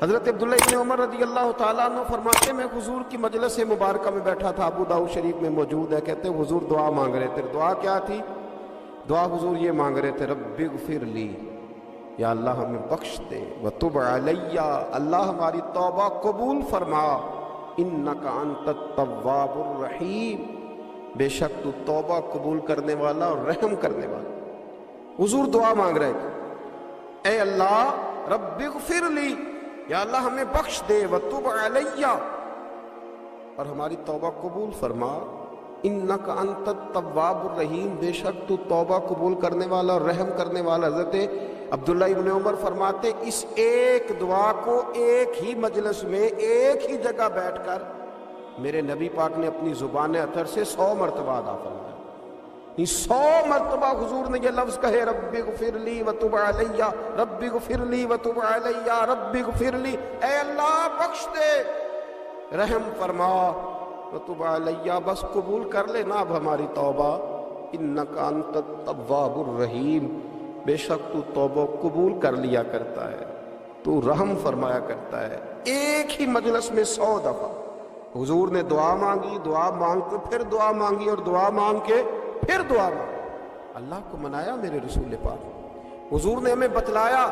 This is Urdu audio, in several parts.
حضرت عبداللہ ابن عمر رضی اللہ تعالیٰ عنہ فرماتے میں حضور کی مجلس مبارکہ میں بیٹھا تھا، ابو داؤد شریف میں موجود ہے، کہتے ہیں حضور دعا مانگ رہے تھے۔ دعا کیا تھی؟ دعا حضور یہ مانگ رہے تھے، رب اغفر لی، یا اللہ ہمیں بخش دے، وتب علی، اللہ ہماری توبہ قبول فرما، انک انت التواب الرحیم، بے شک تو توبہ قبول کرنے والا اور رحم کرنے والا۔ حضور دعا مانگ رہے تھے، اے اللہ رب اغفر لی، یا اللہ ہمیں بخش دے، وتب علی، اور ہماری توبہ قبول فرما، انک انت التواب الرحیم، بے شک تو توبہ قبول کرنے والا اور رحم کرنے والا۔ حضرت عبداللہ ابن عمر فرماتے اس ایک دعا کو ایک ہی مجلس میں ایک ہی جگہ بیٹھ کر میرے نبی پاک نے اپنی زبان اطہر سے 100 مرتبہ ادا فرمایا۔ 100 مرتبہ حضور نے یہ لفظ کہے، رب اغفر لی وتب علی، رب اغفر لی وتب علی، رب اغفر لی، اے اللہ بخش دے، رحم فرما، وتب علی، بس قبول کر لے نا اب ہماری توبہ، انک انت التواب الرحیم، بے شک تو توبہ قبول کر لیا کرتا ہے، تو رحم فرمایا کرتا ہے۔ ایک ہی مجلس میں 100 دفعہ حضور نے دعا مانگی، دعا مانگ کے پھر دعا مانگی، اور دعا مانگ کے پھر دعا مانگی، اللہ کو منایا میرے رسول پاک۔ حضور نے ہمیں بتلایا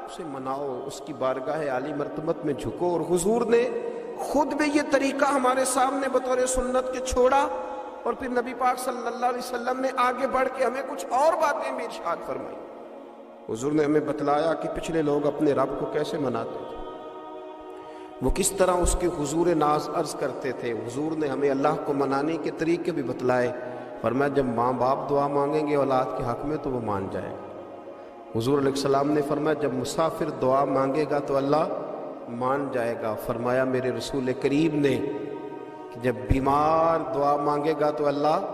اسے مناؤ، اس کی بارگاہ عالی مرتبت میں جھکو، اور حضور نے خود بھی یہ طریقہ ہمارے سامنے بطور سنت کے چھوڑا، اور پھر نبی پاک صلی اللہ علیہ وسلم نے آگے بڑھ کے ہمیں کچھ اور باتیں بھی ارشاد فرمائی۔ حضور نے ہمیں بتلایا کہ پچھلے لوگ اپنے رب کو کیسے مناتے تھے، وہ کس طرح اس کے حضور ناز عرض کرتے تھے۔ حضور نے ہمیں اللہ کو منانے کے طریقے بھی بتلائے، فرمایا جب ماں باپ دعا مانگیں گے اولاد کے حق میں تو وہ مان جائے گا۔ حضور علیہ السلام نے فرمایا جب مسافر دعا مانگے گا تو اللہ مان جائے گا۔ فرمایا میرے رسول کریم نے کہ جب بیمار دعا مانگے گا تو اللہ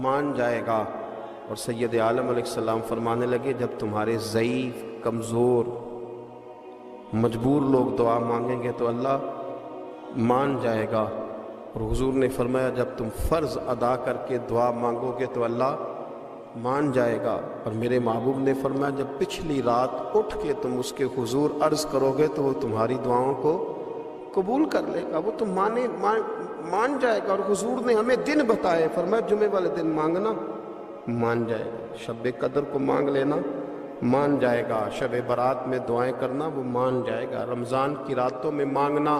مان جائے گا۔ اور سید عالم علیہ السلام فرمانے لگے جب تمہارے ضعیف، کمزور، مجبور لوگ دعا مانگیں گے تو اللہ مان جائے گا۔ اور حضور نے فرمایا جب تم فرض ادا کر کے دعا مانگو گے تو اللہ مان جائے گا۔ اور میرے محبوب نے فرمایا جب پچھلی رات اٹھ کے تم اس کے حضور عرض کرو گے تو وہ تمہاری دعاؤں کو قبول کر لے گا، وہ تم مان جائے گا۔ اور حضور نے ہمیں دن بتائے، فرمایا جمعے والے دن مانگنا مان جائے گا، شب قدر کو مانگ لینا مان جائے گا، شب برات میں دعائیں کرنا وہ مان جائے گا، رمضان کی راتوں میں مانگنا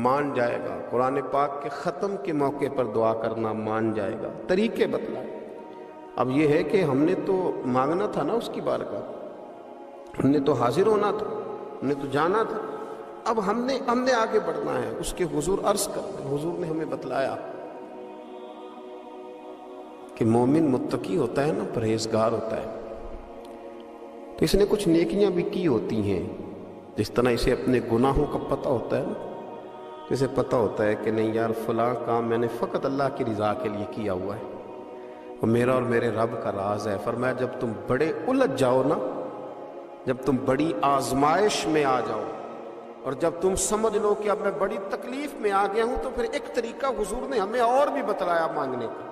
مان جائے گا، قرآن پاک کے ختم کے موقع پر دعا کرنا مان جائے گا۔ طریقے بتلائے۔ اب یہ ہے کہ ہم نے تو مانگنا تھا نا اس کی بارگاہ، ہم نے تو حاضر ہونا تھا، ہم نے تو جانا تھا، اب ہم نے آگے بڑھنا ہے، اس کے حضور عرض کرنا ہے۔ حضور نے ہمیں بتلایا کہ مومن متقی ہوتا ہے نا، پرہیزگار ہوتا ہے، تو اس نے کچھ نیکیاں بھی کی ہوتی ہیں، جس طرح اسے اپنے گناہوں کا پتہ ہوتا ہے نا، اسے پتہ ہوتا ہے کہ نہیں یار فلاں کام میں نے فقط اللہ کی رضا کے لیے کیا ہوا ہے، وہ میرا اور میرے رب کا راز ہے۔ فرمایا جب تم بڑے الجھ جاؤ نا، جب تم بڑی آزمائش میں آ جاؤ، اور جب تم سمجھ لو کہ اب میں بڑی تکلیف میں آ گیا ہوں، تو پھر ایک طریقہ حضور نے ہمیں اور بھی بتلایا مانگنے کا،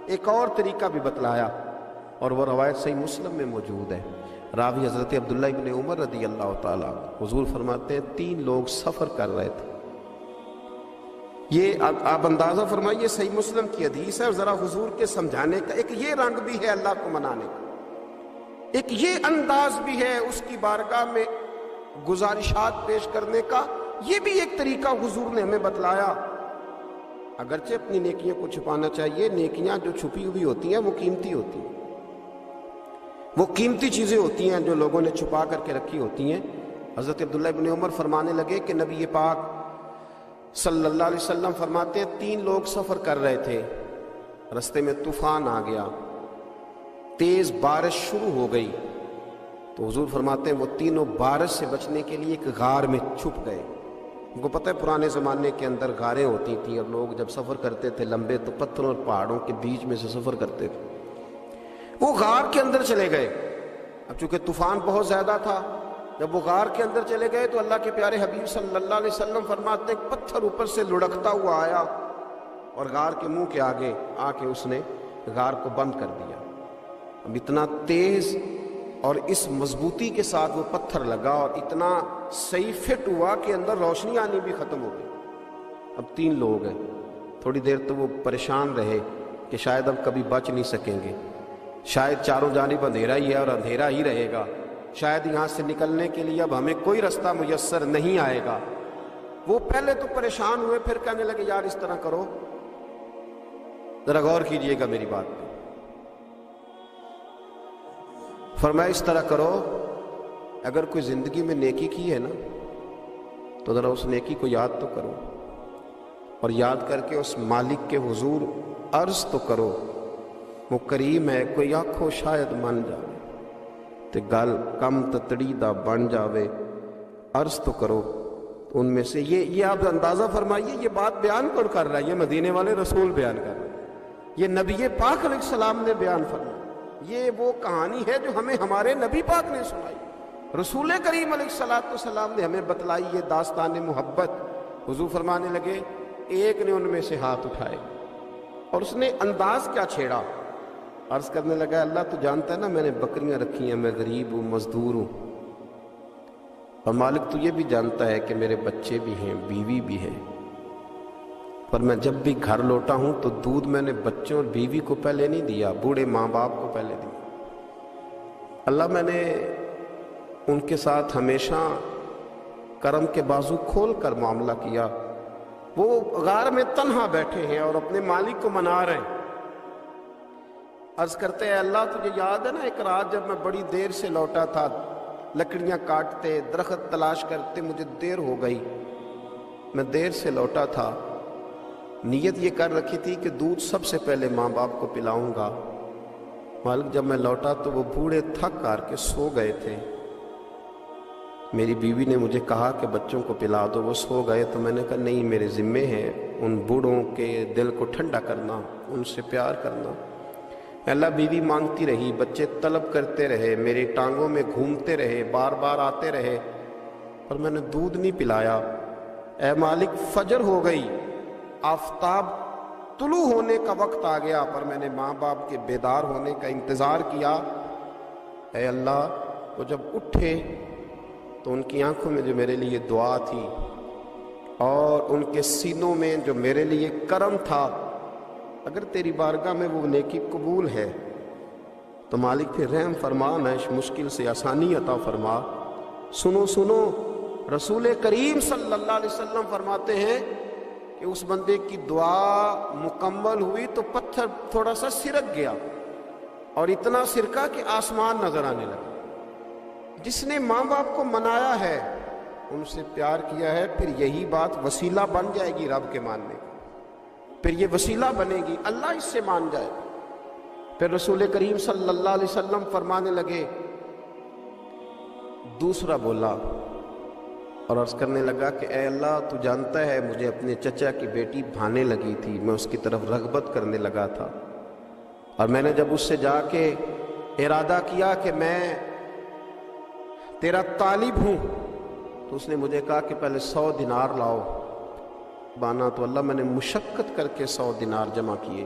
ایک اور طریقہ بھی بتلایا، اور وہ روایت صحیح مسلم میں موجود ہے۔ راوی حضرت عبداللہ ابن عمر رضی اللہ تعالیٰ، حضور فرماتے ہیں 3 لوگ سفر کر رہے تھے، یہ آپ اندازہ فرمائیے صحیح مسلم کی حدیث ہے، اور ذرا حضور کے سمجھانے کا ایک یہ رنگ بھی ہے اللہ کو منانے کا، ایک یہ انداز بھی ہے اس کی بارگاہ میں گزارشات پیش کرنے کا، یہ بھی ایک طریقہ حضور نے ہمیں بتلایا۔ اگرچہ اپنی نیکیوں کو چھپانا چاہیے، نیکیاں جو چھپی ہوئی ہوتی ہیں وہ قیمتی ہوتی ہیں، وہ قیمتی چیزیں ہوتی ہیں جو لوگوں نے چھپا کر کے رکھی ہوتی ہیں۔ حضرت عبداللہ ابن عمر فرمانے لگے کہ نبی پاک صلی اللہ علیہ وسلم فرماتے ہیں 3 لوگ سفر کر رہے تھے، رستے میں طوفان آ گیا، تیز بارش شروع ہو گئی، تو حضور فرماتے ہیں وہ تینوں بارش سے بچنے کے لیے ایک غار میں چھپ گئے۔ ان کو پتہ ہے پرانے زمانے کے اندر غاریں ہوتی تھیں، اور لوگ جب سفر کرتے تھے لمبے تو پتھروں اور پہاڑوں کے بیچ میں سے سفر کرتے تھے، وہ غار کے اندر چلے گئے۔ اب چونکہ طوفان بہت زیادہ تھا، جب وہ غار کے اندر چلے گئے تو اللہ کے پیارے حبیب صلی اللہ علیہ وسلم فرماتے ہیں پتھر اوپر سے لڑکتا ہوا آیا اور غار کے منہ کے آگے آ کے اس نے غار کو بند کر دیا۔ اب اتنا تیز اور اس مضبوطی کے ساتھ وہ پتھر لگا اور اتنا صحیح فٹ ہوا کہ اندر روشنی آنی بھی ختم ہو گئی۔ اب 3 لوگ ہیں، تھوڑی دیر تو وہ پریشان رہے کہ شاید اب کبھی بچ نہیں سکیں گے، شاید چاروں جانب اندھیرا ہی ہے اور اندھیرا ہی رہے گا، شاید یہاں سے نکلنے کے لیے اب ہمیں کوئی رستہ میسر نہیں آئے گا۔ وہ پہلے تو پریشان ہوئے، پھر کہنے لگے یار اس طرح کرو، ذرا غور کیجئے گا میری بات پہ۔ فرمایا اس طرح کرو، اگر کوئی زندگی میں نیکی کی ہے نا تو ذرا اس نیکی کو یاد تو کرو، اور یاد کر کے اس مالک کے حضور عرض تو کرو، وہ کریم ہے، کوئی آنکھو شاید من جاوے تے گل کم تتڑی دا بن جاوے، عرض تو کرو۔ ان میں سے یہ آپ اندازہ فرمائیے، یہ بات بیان کون کر رہا ہے؟ یہ مدینے والے رسول بیان کر رہے ہیں، یہ نبی پاک علیہ السلام نے بیان فرمایا۔ یہ وہ کہانی ہے جو ہمیں ہمارے نبی پاک نے سنائی، رسول کریم علیہ السلام نے ہمیں بتلائی، یہ داستان محبت۔ حضور فرمانے لگے، ایک نے ان میں سے ہاتھ اٹھائے اور اس نے انداز کیا چھیڑا، عرض کرنے لگا اللہ تو جانتا ہے نا میں نے بکریاں رکھی ہیں، میں غریب ہوں، مزدور ہوں، اور مالک تو یہ بھی جانتا ہے کہ میرے بچے بھی ہیں، بیوی بھی ہے، پر میں جب بھی گھر لوٹا ہوں تو دودھ میں نے بچوں اور بیوی کو پہلے نہیں دیا، بوڑھے ماں باپ کو پہلے دیا۔ اللہ میں نے ان کے ساتھ ہمیشہ کرم کے بازو کھول کر معاملہ کیا۔ وہ غار میں تنہا بیٹھے ہیں اور اپنے مالک کو منا رہے ہیں، عرض کرتے ہیں اللہ تجھے یاد ہے نا ایک رات جب میں بڑی دیر سے لوٹا تھا، لکڑیاں کاٹتے، درخت تلاش کرتے، مجھے دیر ہو گئی، میں دیر سے لوٹا تھا، نیت یہ کر رکھی تھی کہ دودھ سب سے پہلے ماں باپ کو پلاؤں گا، مالک جب میں لوٹا تو وہ بوڑھے تھک کر کے سو گئے تھے، میری بیوی نے مجھے کہا کہ بچوں کو پلا دو، وہ سو گئے، تو میں نے کہا نہیں، میرے ذمے ہے ان بوڑھوں کے دل کو ٹھنڈا کرنا، ان سے پیار کرنا۔ اللہ بیوی مانگتی رہی، بچے طلب کرتے رہے، میری ٹانگوں میں گھومتے رہے، بار بار آتے رہے، پر میں نے دودھ نہیں پلایا۔ اے مالک فجر ہو گئی، آفتاب طلوع ہونے کا وقت آ گیا، پر میں نے ماں باپ کے بیدار ہونے کا انتظار کیا۔ اے اللہ وہ جب اٹھے تو ان کی آنکھوں میں جو میرے لیے دعا تھی اور ان کے سینوں میں جو میرے لیے کرم تھا، اگر تیری بارگاہ میں وہ نیکی قبول ہے تو مالک پھر رحم فرما، نہ اس مشکل سے آسانی عطا فرما۔ سنو سنو، رسول کریم صلی اللہ علیہ وسلم فرماتے ہیں کہ اس بندے کی دعا مکمل ہوئی تو پتھر تھوڑا سا سرک گیا، اور اتنا سرکا کہ آسمان نظر آنے لگا۔ جس نے ماں باپ کو منایا ہے، ان سے پیار کیا ہے، پھر یہی بات وسیلہ بن جائے گی رب کے ماننے کی، پھر یہ وسیلہ بنے گی، اللہ اس سے مان جائے۔ پھر رسول کریم صلی اللہ علیہ وسلم فرمانے لگے، دوسرا بولا اور عرض کرنے لگا کہ اے اللہ تو جانتا ہے مجھے اپنے چچا کی بیٹی بھانے لگی تھی، میں اس کی طرف رغبت کرنے لگا تھا، اور میں نے جب اس سے جا کے ارادہ کیا کہ میں تیرا طالب ہوں، تو اس نے مجھے کہا کہ پہلے 100 دینار لاؤ بانا، تو اللہ میں نے مشقت کر کے 100 دینار جمع کیے،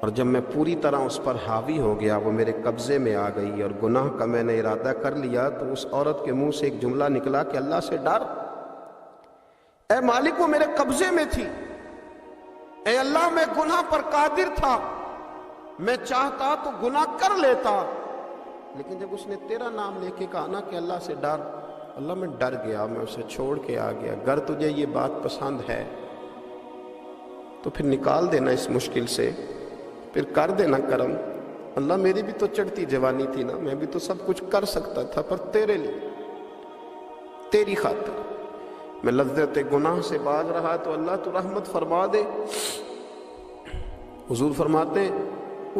اور جب میں پوری طرح اس پر حاوی ہو گیا، وہ میرے قبضے میں آ گئی اور گناہ کا میں نے ارادہ کر لیا، تو اس عورت کے منہ سے ایک جملہ نکلا کہ اللہ سے ڈر، اے مالک وہ میرے قبضے میں تھی، اے اللہ میں گناہ پر قادر تھا، میں چاہتا تو گناہ کر لیتا، لیکن جب اس نے تیرا نام لے کے کہا نا کہ اللہ سے ڈر، اللہ میں ڈر گیا، میں اسے چھوڑ کے آ گیا۔ اگر تجھے یہ بات پسند ہے تو پھر نکال دینا اس مشکل سے، پھر کر دینا کرم۔ اللہ میری بھی تو چڑھتی جوانی تھی نا، میں بھی تو سب کچھ کر سکتا تھا، پر تیرے لیے، تیری خاطر میں لذت گناہ سے باز رہا، تو اللہ تو رحمت فرما دے۔ حضور فرماتے ہیں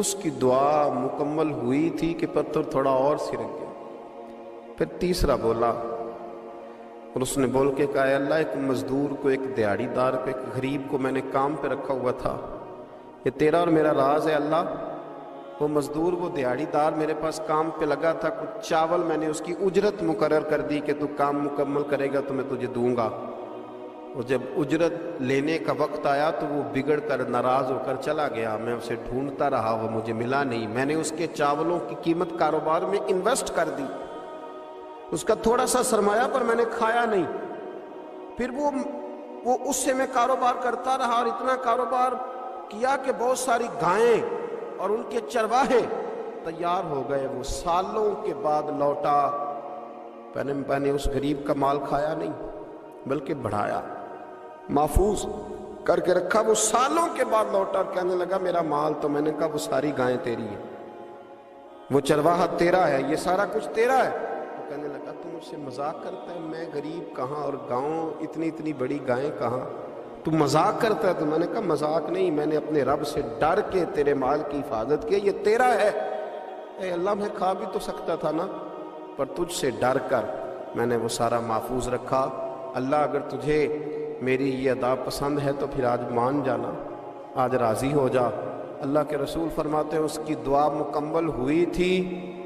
اس کی دعا مکمل ہوئی تھی کہ پتھر تھوڑا اور سرک گیا۔ پھر تیسرا بولا اور اس نے بول کے کہا، اے اللہ ایک مزدور کو، ایک دیہڑی دار کو، ایک غریب کو میں نے کام پہ رکھا ہوا تھا، یہ تیرا اور میرا راز ہے اللہ۔ وہ مزدور، وہ دیہڑی دار میرے پاس کام پہ لگا تھا، کچھ چاول میں نے اس کی اجرت مقرر کر دی کہ تو کام مکمل کرے گا تو میں تجھے دوں گا۔ اور جب اجرت لینے کا وقت آیا تو وہ بگڑ کر ناراض ہو کر چلا گیا. میں اسے ڈھونڈتا رہا, وہ مجھے ملا نہیں. میں نے اس کے چاولوں کی قیمت کاروبار میں انویسٹ کر دی, اس کا تھوڑا سا سرمایہ پر میں نے کھایا نہیں. پھر وہ اس سے میں کاروبار کرتا رہا اور اتنا کاروبار کیا کہ بہت ساری گائیں اور ان کے چرواہے تیار ہو گئے. وہ سالوں کے بعد لوٹا. میں نے اس غریب کا مال کھایا نہیں بلکہ بڑھایا, محفوظ کر کے رکھا. وہ سالوں کے بعد لوٹا اور کہنے لگا میرا مال. تو میں نے کہا وہ ساری گائیں تیری ہیں, وہ چرواہا تیرا ہے, یہ سارا کچھ تیرا ہے. تو کہنے لگا تم مجھ سے مذاق کرتا ہے, میں غریب کہاں اور گاؤں اتنی بڑی گائیں کہاں, تو مذاق کرتا ہے. تو میں نے کہا مذاق نہیں, میں نے اپنے رب سے ڈر کے تیرے مال کی حفاظت کی, یہ تیرا ہے. اے اللہ میں کھا بھی تو سکتا تھا نا, پر تجھ سے ڈر کر میں نے وہ سارا محفوظ رکھا. اللہ اگر تجھے میری یہ ادا پسند ہے تو پھر آج مان جانا, آج راضی ہو جا. اللہ کے رسول فرماتے ہیں اس کی دعا مکمل ہوئی تھی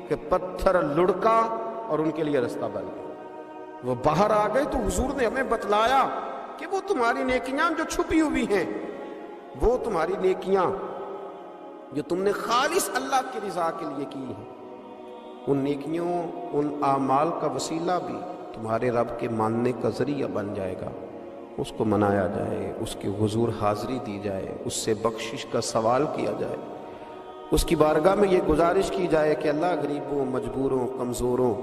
کہ پتھر لڑکا اور ان کے لیے رستہ بن گیا. وہ باہر آ گئے تو حضور نے ہمیں بتلایا کہ وہ تمہاری نیکیاں جو چھپی ہوئی ہیں, وہ تمہاری نیکیاں جو تم نے خالص اللہ کی رضا کے لیے کی ہیں, ان نیکیوں ان اعمال کا وسیلہ بھی تمہارے رب کے ماننے کا ذریعہ بن جائے گا. اس کو منایا جائے, اس کے حضور حاضری دی جائے, اس سے بخشش کا سوال کیا جائے, اس کی بارگاہ میں یہ گزارش کی جائے کہ اللہ غریبوں, مجبوروں, کمزوروں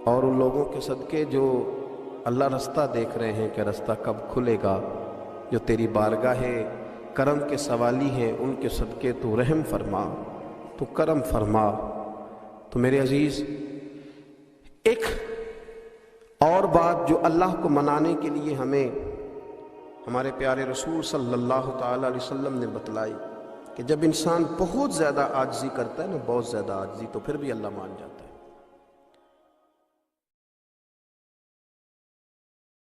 اور ان لوگوں کے صدقے جو اللہ رستہ دیکھ رہے ہیں کہ رستہ کب کھلے گا, جو تیری بارگاہ کرم کے سوالی ہیں, ان کے صدقے تو رحم فرما, تو کرم فرما. تو میرے عزیز, ایک اور بات جو اللہ کو منانے کے لیے ہمیں ہمارے پیارے رسول صلی اللہ تعالیٰ علیہ وسلم نے بتلائی کہ جب انسان بہت زیادہ عاجزی کرتا ہے نا, بہت زیادہ عاجزی, تو پھر بھی اللہ مان جاتا ہے.